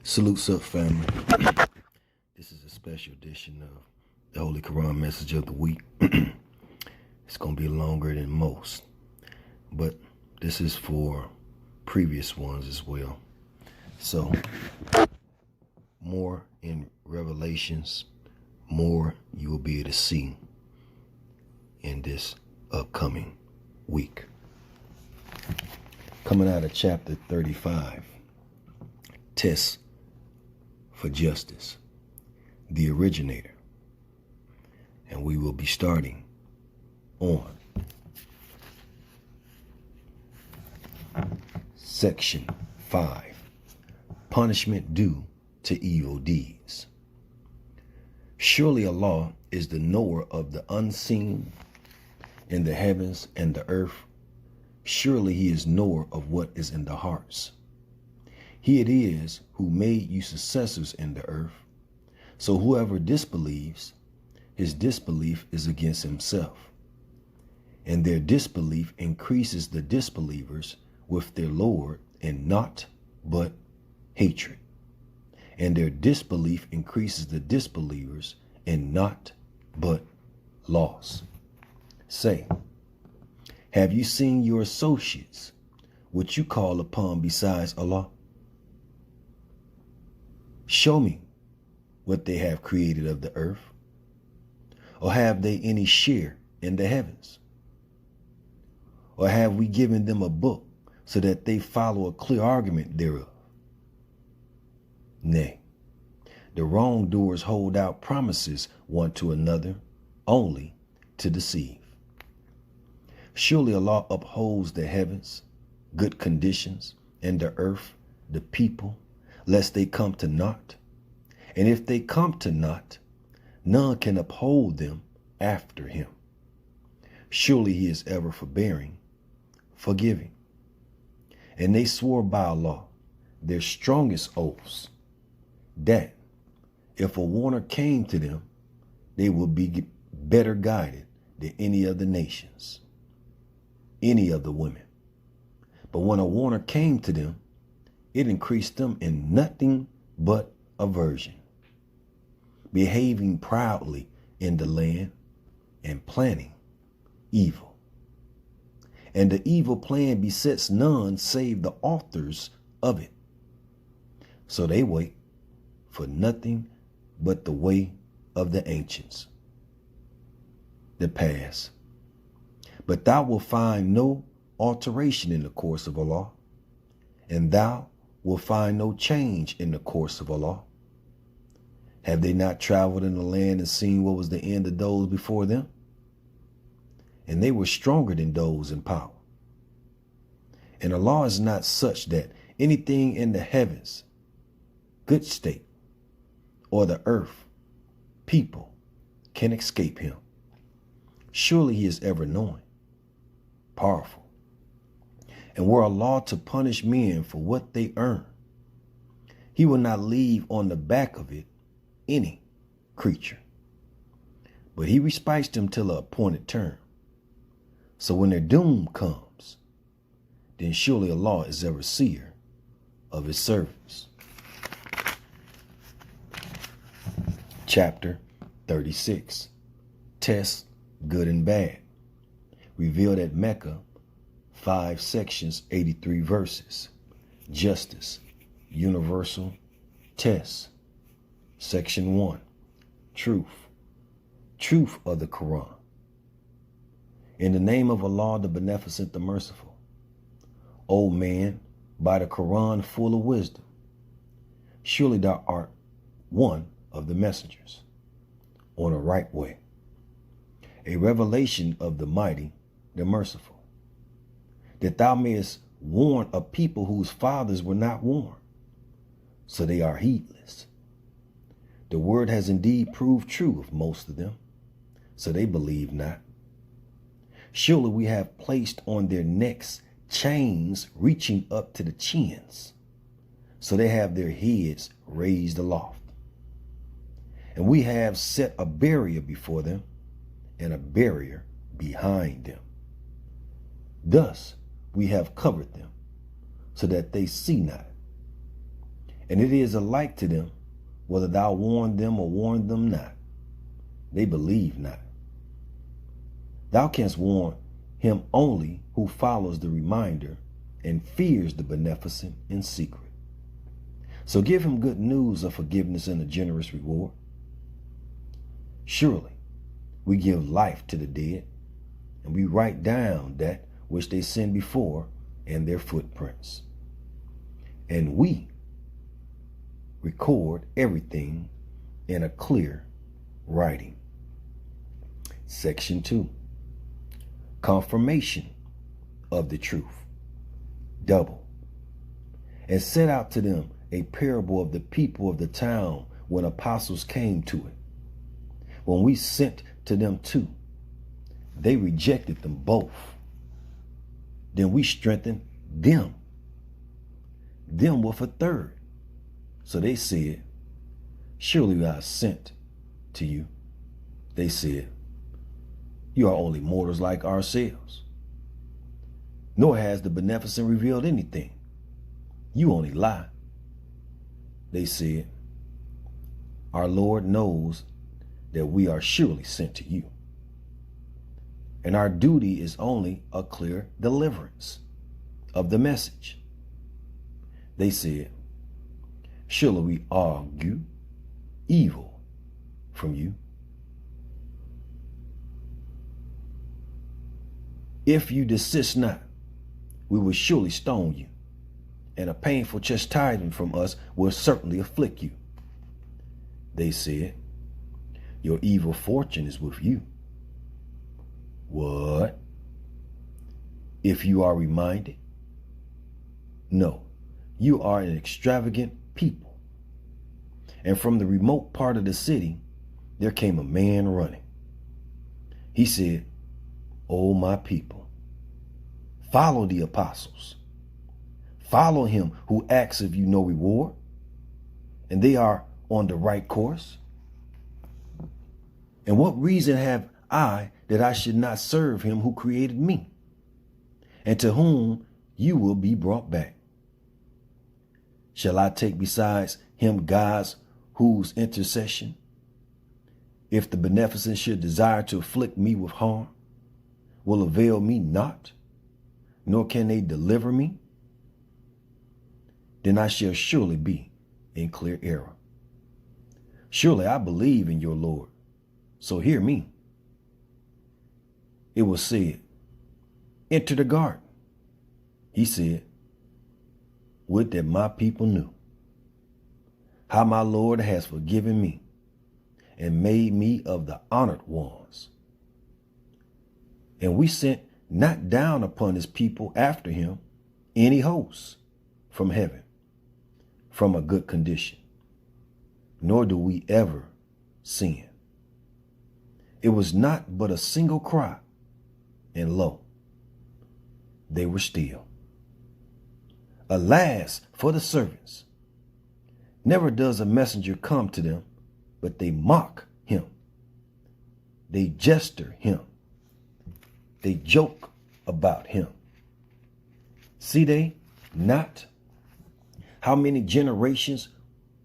Salutes up, family. This is a special edition of the Holy Qur'an Message of the Week. It's going to be longer than most, but this is for previous ones as well. So, more in Revelations, more you will be able to see in this upcoming week. Coming out of chapter 35, Test for Justice, the originator. And we will be starting on section 5, punishment due to evil deeds. Surely Allah is the knower of the unseen in the heavens and the earth. Surely he is knower of what is in the hearts. He it is who made you successors in the earth. So whoever disbelieves, his disbelief is against himself. And their disbelief increases the disbelievers with their Lord in naught but hatred. And their disbelief increases the disbelievers in naught but loss. Say, have you seen your associates, which you call upon besides Allah? Show me what they have created of the earth. Or have they any share in the heavens? Or have we given them a book so that they follow a clear argument thereof? Nay, the wrongdoers hold out promises one to another only to deceive. Surely Allah upholds the heavens, good conditions, and the earth, the people, lest they come to naught. And if they come to naught, none can uphold them after him. Surely he is ever forbearing, forgiving. And they swore by Allah, their strongest oaths, that if a warner came to them, they would be better guided than any of the nations, any of the women. But when a warner came to them, it increased them in nothing but aversion, behaving proudly in the land and planning evil. And the evil plan besets none save the authors of it. So they wait for nothing but the way of the ancients, the past. But thou wilt find no alteration in the course of Allah, and thou will find no change in the course of Allah. Have they not traveled in the land and seen what was the end of those before them? And they were stronger than those in power. And Allah is not such that anything in the heavens, good state, or the earth, people, can escape him. Surely he is ever knowing, powerful. And were Allah to punish men for what they earn, he will not leave on the back of it any creature. But he respites them till an appointed term. So when their doom comes, then surely Allah is ever seer of his servants. Chapter 36. Test good and bad. Revealed at Mecca, 5 sections, 83 verses. Justice, universal, test. Section 1, truth. Truth of the Qur'an. In the name of Allah, the Beneficent, the Merciful. O man, by the Qur'an full of wisdom, surely thou art one of the messengers, on a right way. A revelation of the Mighty, the Merciful, that thou mayest warn a people whose fathers were not warned, so they are heedless. The word has indeed proved true of most of them, so they believe not. Surely we have placed on their necks chains reaching up to the chins, so they have their heads raised aloft. And we have set a barrier before them and a barrier behind them. Thus we have covered them, so that they see not. And it is alike to them, whether thou warn them or warn them not. They believe not. Thou canst warn him only who follows the reminder and fears the beneficent in secret. So give him good news of forgiveness and a generous reward. Surely we give life to the dead, and we write down that which they sinned before and their footprints. And we record everything in a clear writing. Section 2. Confirmation of the truth. Double. And set out to them a parable of the people of the town when apostles came to it. When we sent to them two, they rejected them both. Then we strengthened them with a third. So they said, surely we are sent to you. They said, you are only mortals like ourselves. Nor has the beneficent revealed anything. You only lie. They said, our Lord knows that we are surely sent to you. And our duty is only a clear deliverance of the message. They said, surely we argue evil from you. If you desist not, we will surely stone you, and a painful chastisement from us will certainly afflict you. They said, your evil fortune is with you. What? If you are reminded? No, you are an extravagant people. And from the remote part of the city, there came a man running. He said, O my people, follow the apostles. Follow him who asks of you no reward, and they are on the right course. And what reason have I that I should not serve him who created me, and to whom you will be brought back? Shall I take besides him gods whose intercession, if the beneficent should desire to afflict me with harm, will avail me not, nor can they deliver me? Then I shall surely be in clear error. Surely I believe in your Lord, so hear me. It was said, enter the garden. He said, would that my people knew how my Lord has forgiven me and made me of the honored ones. And we sent not down upon his people after him any hosts from heaven, from a good condition, nor do we ever sin. It was not but a single cry, and lo, they were still. Alas for the servants! Never does a messenger come to them, but they mock him. They jester him. They joke about him. See they not how many generations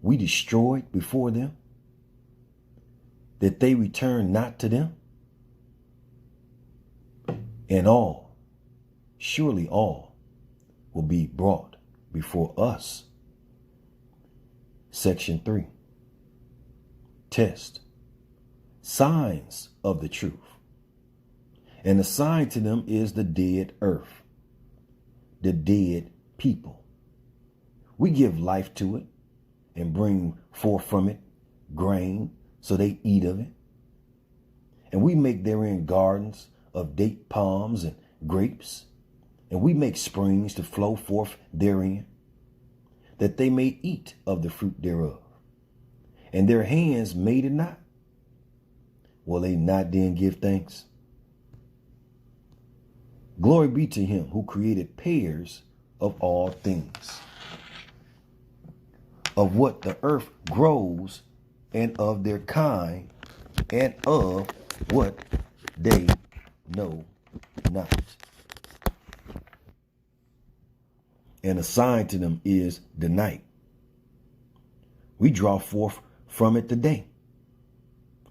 we destroyed before them, that they return not to them? And all, surely all, will be brought before us. Section 3. Test. Signs of the truth. And the sign to them is the dead earth, the dead people. We give life to it and bring forth from it grain, so they eat of it. And we make therein gardens of date palms and grapes, and we make springs to flow forth therein, that they may eat of the fruit thereof. And their hands made it not. Will they not then give thanks? Glory be to him who created pairs of all things, of what the earth grows, and of their kind, and of what they know not. And a sign to them is the night, We draw forth from it today.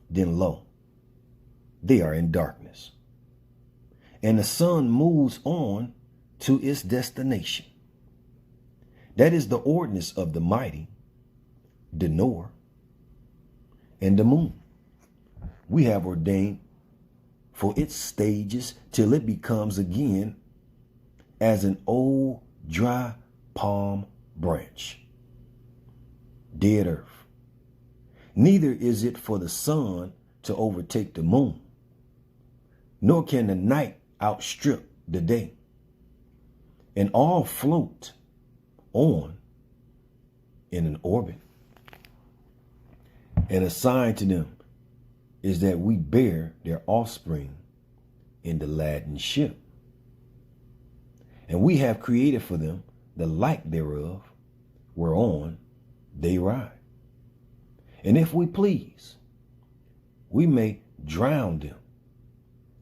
Then lo, they are in darkness. And the sun moves on to its destination. That is the ordinance of the mighty, the Noor, and the moon. We have ordained for its stages till it becomes again as an old dry palm branch, dead earth. Neither is it for the sun to overtake the moon, nor can the night outstrip the day. And all float on in an orbit. And a sign to them is that we bear their offspring in the laden ship. And we have created for them the like thereof, whereon they ride. And if we please, we may drown them.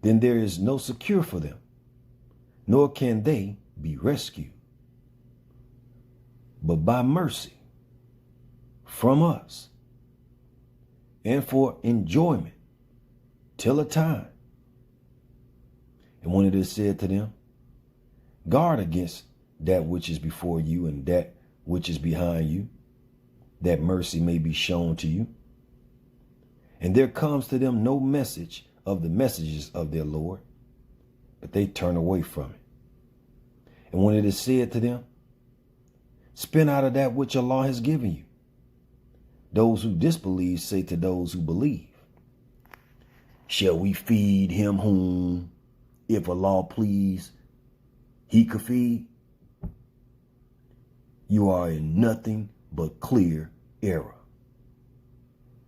Then there is no secure for them, nor can they be rescued. But by mercy from us, and for enjoyment till a time. And when it is said to them, guard against that which is before you and that which is behind you, that mercy may be shown to you. And there comes to them no message of the messages of their Lord, but they turn away from it. And when it is said to them, spend out of that which Allah has given you, those who disbelieve say to those who believe, shall we feed him whom, if Allah please, he could feed? You are in nothing but clear error.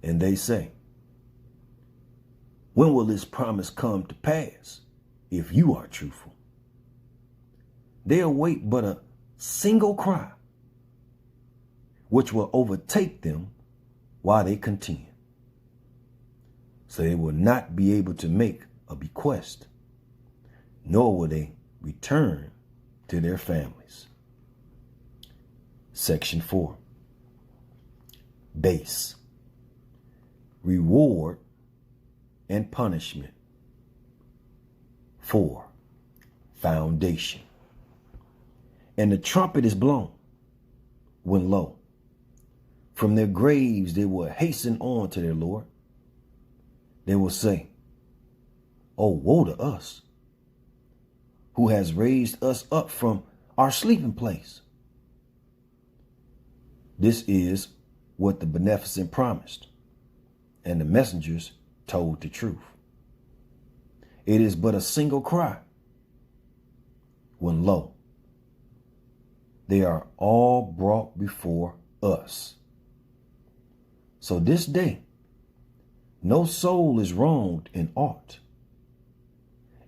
And they say, when will this promise come to pass, if you are truthful? They await but a single cry, which will overtake them while they contend. So they will not be able to make a bequest, nor will they return to their families. Section 4. Base. Reward and punishment. 4. Foundation. And the trumpet is blown, when lo, from their graves they will hasten on to their Lord. They will say, oh, woe to us, who has raised us up from our sleeping place. This is what the Beneficent promised, and the messengers told the truth. It is but a single cry, when lo, they are all brought before us. So this day, no soul is wronged in aught,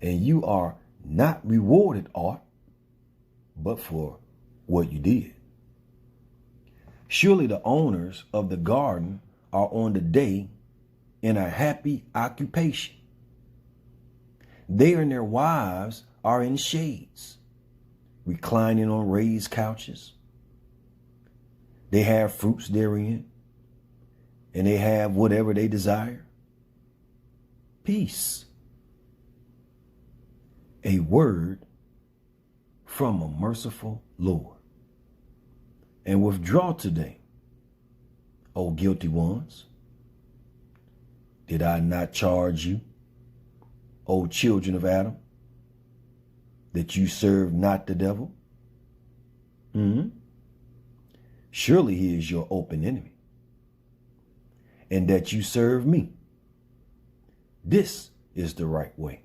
and you are not rewarded aught but for what you did. Surely the owners of the garden are on the day in a happy occupation. They and their wives are in shades, reclining on raised couches. They have fruits therein, and they have whatever they desire. Peace. A word from a merciful Lord. And withdraw today, O guilty ones. Did I not charge you, O children of Adam, that you serve not the devil? Surely he is your open enemy, and that you serve me. This is the right way.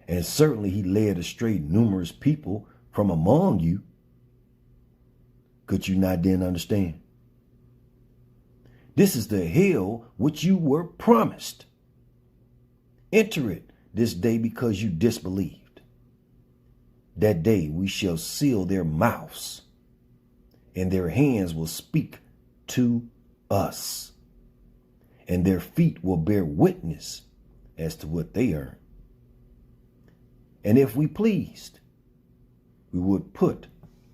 And certainly he led astray numerous people from among you. Could you not then understand? This is the hill which you were promised. Enter it this day because you disbelieved. That day we shall seal their mouths, and their hands will speak to us, and their feet will bear witness as to what they earn. And if we pleased, we would put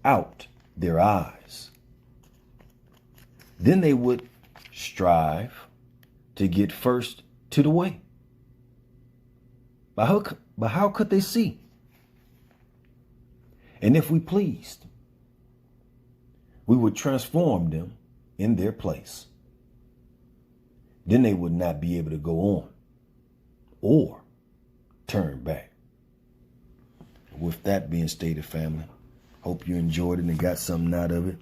out their eyes. then they would strive to get first to the way. But how could they see? And if we pleased, we would transform them in their place. Then they would not be able to go on or turn back. With that being stated, family, hope you enjoyed it and got something out of it.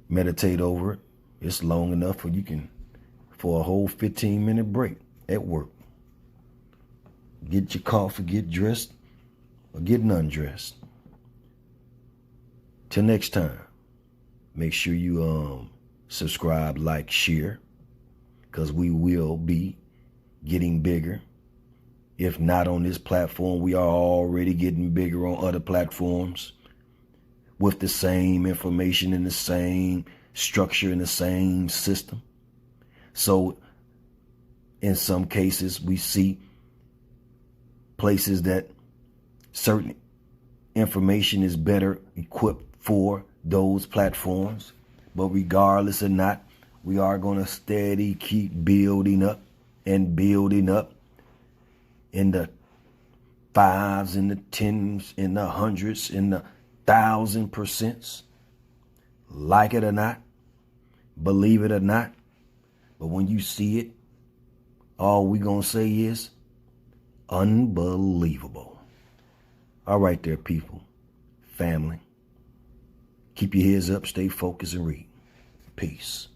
Meditate over it. It's long enough for a whole 15-minute break at work. Get your coffee, get dressed, or getting undressed. Till next time, make sure you subscribe, like, share, because we will be getting bigger. If not on this platform, we are already getting bigger on other platforms with the same information and the same structure and the same system. So in some cases, we see places that certain information is better equipped for those platforms. But regardless or not, we are going to steady keep building up and building up in the 5s, in the 10s, in the 100s, in the 1,000%. Like it or not, believe it or not. But when you see it, all we going to say is unbelievable. All right there, people, family. Keep your heads up, stay focused, and read. Peace.